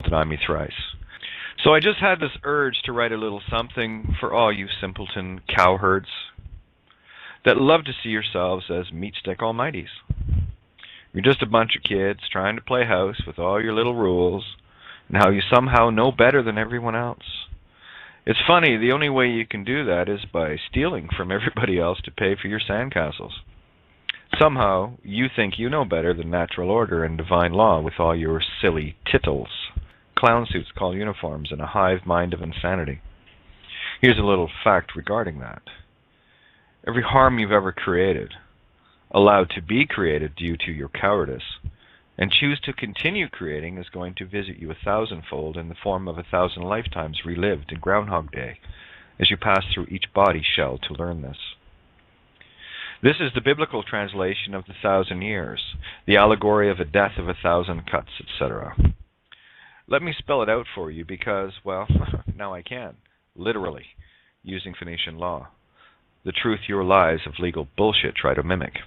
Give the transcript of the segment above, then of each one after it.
deny me thrice. So I just had this urge to write a little something for all you simpleton cowherds that love to see yourselves as meat-stick almighties. You're just a bunch of kids trying to play house with all your little rules and how you somehow know better than everyone else. It's funny, the only way you can do that is by stealing from everybody else to pay for your sandcastles. Somehow, you think you know better than natural order and divine law with all your silly tittles, clown suits called uniforms, and a hive mind of insanity. Here's a little fact regarding that. Every harm you've ever created, allowed to be created due to your cowardice, and choose to continue creating, is going to visit you 1,000-fold in the form of 1,000 lifetimes relived in Groundhog Day, as you pass through each body shell to learn this. This is the biblical translation of the 1,000 years, the allegory of a death of 1,000 cuts, etc. Let me spell it out for you because, well, now I can, literally, using Phoenician law. The truth your lies of legal bullshit try to mimic.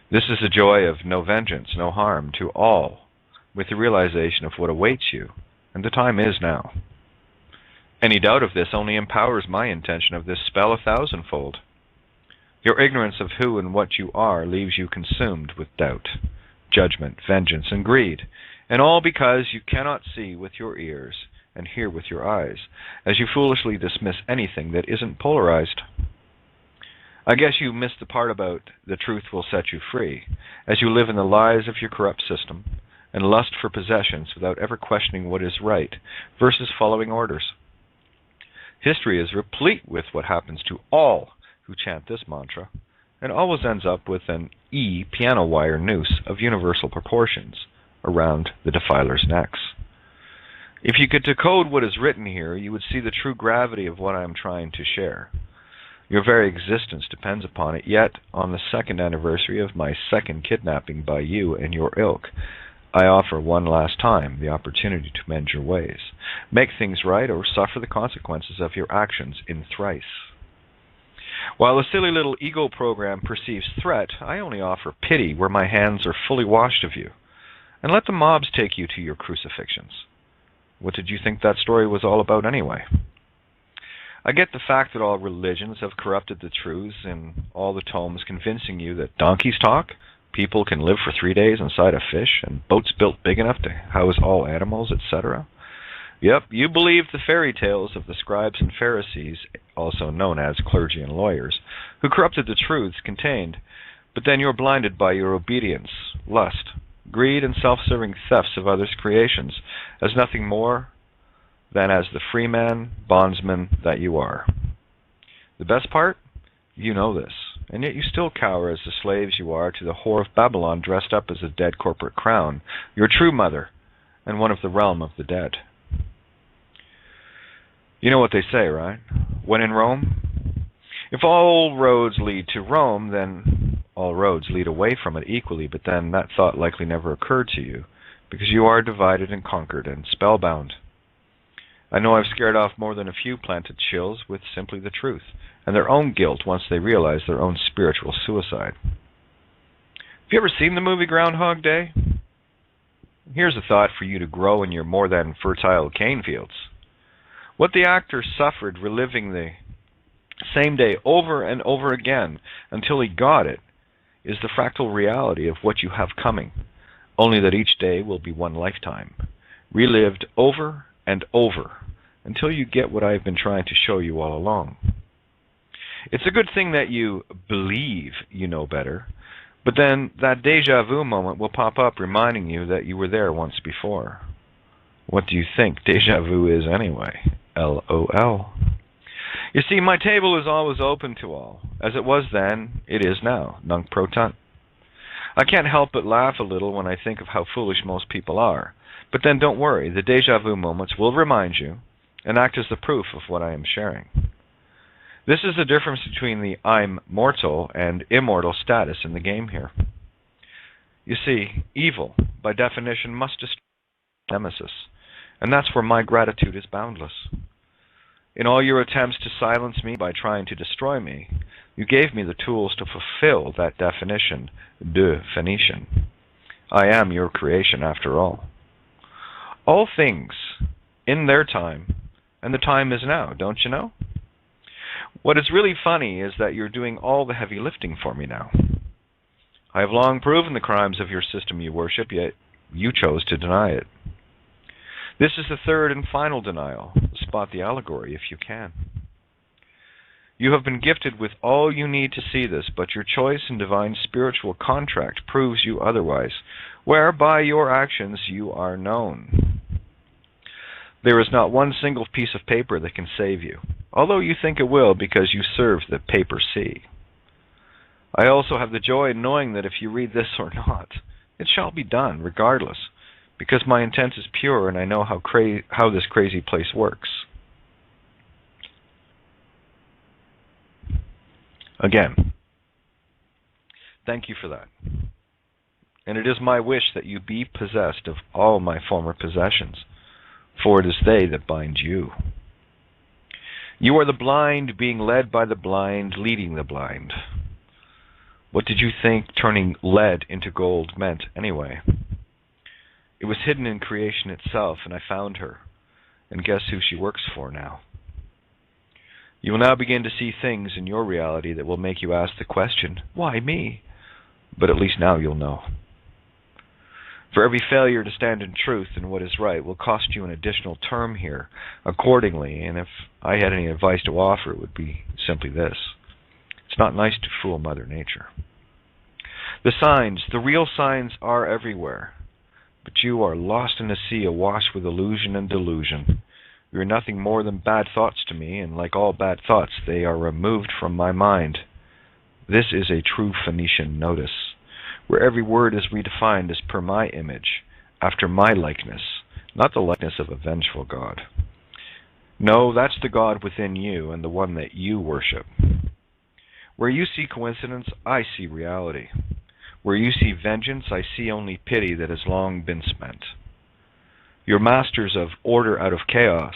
This is the joy of no vengeance, no harm to all, with the realization of what awaits you, and the time is now. Any doubt of this only empowers my intention of this spell 1,000-fold. Your ignorance of who and what you are leaves you consumed with doubt, judgment, vengeance, and greed, and all because you cannot see with your ears and hear with your eyes, as you foolishly dismiss anything that isn't polarized. I guess you missed the part about the truth will set you free, as you live in the lies of your corrupt system and lust for possessions without ever questioning what is right versus following orders. History is replete with what happens to all who chant this mantra, and always ends up with an E piano wire noose of universal proportions around the defiler's necks. If you could decode what is written here, you would see the true gravity of what I am trying to share. Your very existence depends upon it, yet on the 2nd anniversary of my 2nd kidnapping by you and your ilk, I offer one last time the opportunity to mend your ways, make things right, or suffer the consequences of your actions in Thrice. While the silly little ego program perceives threat, I only offer pity where my hands are fully washed of you, and let the mobs take you to your crucifixions. What did you think that story was all about anyway? I get the fact that all religions have corrupted the truths in all the tomes convincing you that donkeys talk, people can live for 3 days inside a fish, and boats built big enough to house all animals, etc. Yep, you believe the fairy tales of the scribes and Pharisees, also known as clergy and lawyers, who corrupted the truths contained, but then you're blinded by your obedience, lust, greed, and self-serving thefts of others' creations as nothing more than as the free man, bondsman that you are. The best part? You know this, and yet you still cower as the slaves you are to the whore of Babylon dressed up as a dead corporate crown, your true mother, and one of the realm of the dead. You know what they say, right? When in Rome? If all roads lead to Rome, then all roads lead away from it equally, but then that thought likely never occurred to you, because you are divided and conquered and spellbound. I know I've scared off more than a few planted chills with simply the truth, and their own guilt once they realize their own spiritual suicide. Have you ever seen the movie Groundhog Day? Here's a thought for you to grow in your more than fertile cane fields. What the actor suffered reliving the same day over and over again until he got it is the fractal reality of what you have coming, only that each day will be one lifetime, relived over and over until you get what I've been trying to show you all along. It's a good thing that you believe you know better, but then that deja vu moment will pop up reminding you that you were there once before. What do you think deja vu is anyway? LOL. You see, my table is always open to all. As it was then, it is now, nunc pro tunc. I can't help but laugh a little when I think of how foolish most people are. But then don't worry, the deja vu moments will remind you and act as the proof of what I am sharing. This is the difference between the I'm mortal and immortal status in the game here. You see, evil, by definition, must destroy nemesis, and that's where my gratitude is boundless. In all your attempts to silence me by trying to destroy me, you gave me the tools to fulfill that definition, de Phoenician. I am your creation after all. all things in their time, and the time is now, don't you know? What is really funny is that you're doing all the heavy lifting for me now. I have long proven the crimes of your system you worship, yet you chose to deny it. This is the third and final denial. Spot the allegory if you can. You have been gifted with all you need to see this, but your choice in divine spiritual contract proves you otherwise, where by your actions you are known. There is not one single piece of paper that can save you, although you think it will because you serve the paper sea. I also have the joy in knowing that if you read this or not, it shall be done regardless, because my intent is pure and I know how this crazy place works. Again, thank you for that. And it is my wish that you be possessed of all my former possessions, for it is they that bind you. You are the blind being led by the blind, leading the blind. What did you think turning lead into gold meant anyway? It was hidden in creation itself, and I found her. And guess who she works for now? You will now begin to see things in your reality that will make you ask the question, why me? But at least now you'll know. For every failure to stand in truth and what is right will cost you an additional term here accordingly, and if I had any advice to offer, it would be simply this. It's not nice to fool Mother Nature. The signs, the real signs, are everywhere, but you are lost in a sea awash with illusion and delusion. You are nothing more than bad thoughts to me, and like all bad thoughts, they are removed from my mind. This is a true Phoenician notice, where every word is redefined as per my image, after my likeness, not the likeness of a vengeful God. No, that's the God within you and the one that you worship. Where you see coincidence, I see reality. Where you see vengeance, I see only pity that has long been spent. Your masters of order out of chaos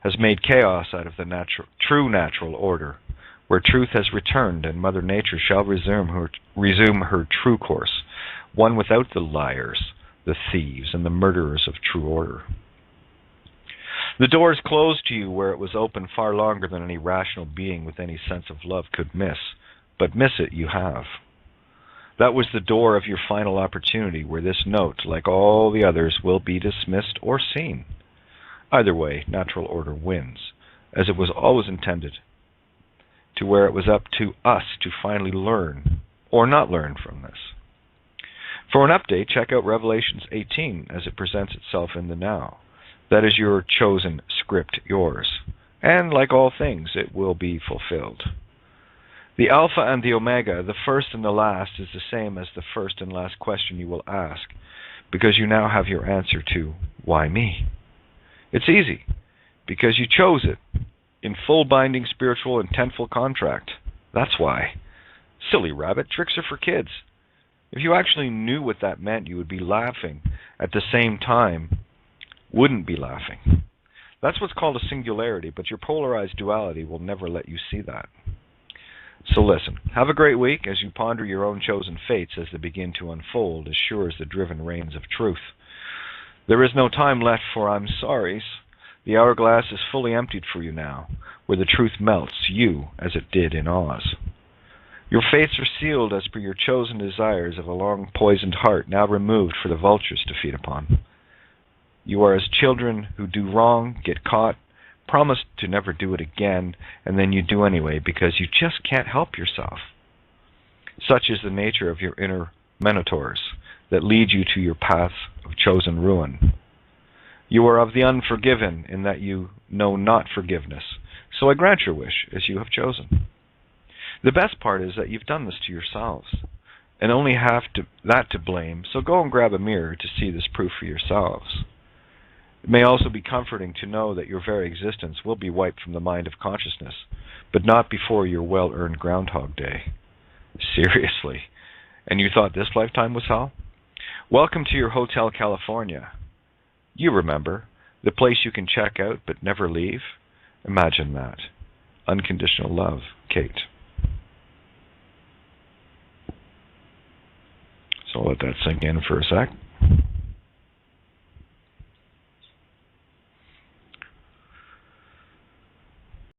has made chaos out of the true natural order, where truth has returned and Mother Nature shall resume her true course, one without the liars, the thieves, and the murderers of true order. The door is closed to you where it was open far longer than any rational being with any sense of love could miss, but miss it you have. That was the door of your final opportunity, where this note, like all the others, will be dismissed or seen. Either way, natural order wins, as it was always intended, to where it was up to us to finally learn, or not learn from this. For an update, check out Revelations 18 as it presents itself in the now. That is your chosen script, yours. And like all things, it will be fulfilled. The Alpha and the Omega, the first and the last, is the same as the first and last question you will ask, because you now have your answer to, why me? It's easy, because you chose it, in full binding spiritual intentful contract. That's why. Silly rabbit, tricks are for kids. If you actually knew what that meant, you would be laughing. At the same time, wouldn't be laughing. That's what's called a singularity, but your polarized duality will never let you see that. So listen, have a great week as you ponder your own chosen fates as they begin to unfold, as sure as the driven reins of truth. There is no time left for I'm sorries. The hourglass is fully emptied for you now, where the truth melts you as it did in Oz. Your fates are sealed as per your chosen desires of a long poisoned heart now removed for the vultures to feed upon. You are as children who do wrong, get caught, promise to never do it again, and then you do anyway because you just can't help yourself. Such is the nature of your inner minotaurs that lead you to your path of chosen ruin. You are of the unforgiven in that you know not forgiveness, so I grant your wish as you have chosen. The best part is that you've done this to yourselves, and only have that to blame, so go and grab a mirror to see this proof for yourselves. It may also be comforting to know that your very existence will be wiped from the mind of consciousness, but not before your well-earned Groundhog Day. Seriously. And you thought this lifetime was hell? Welcome to your Hotel California. You remember, the place you can check out but never leave? Imagine that. Unconditional love, Kate. So I'll let that sink in for a sec.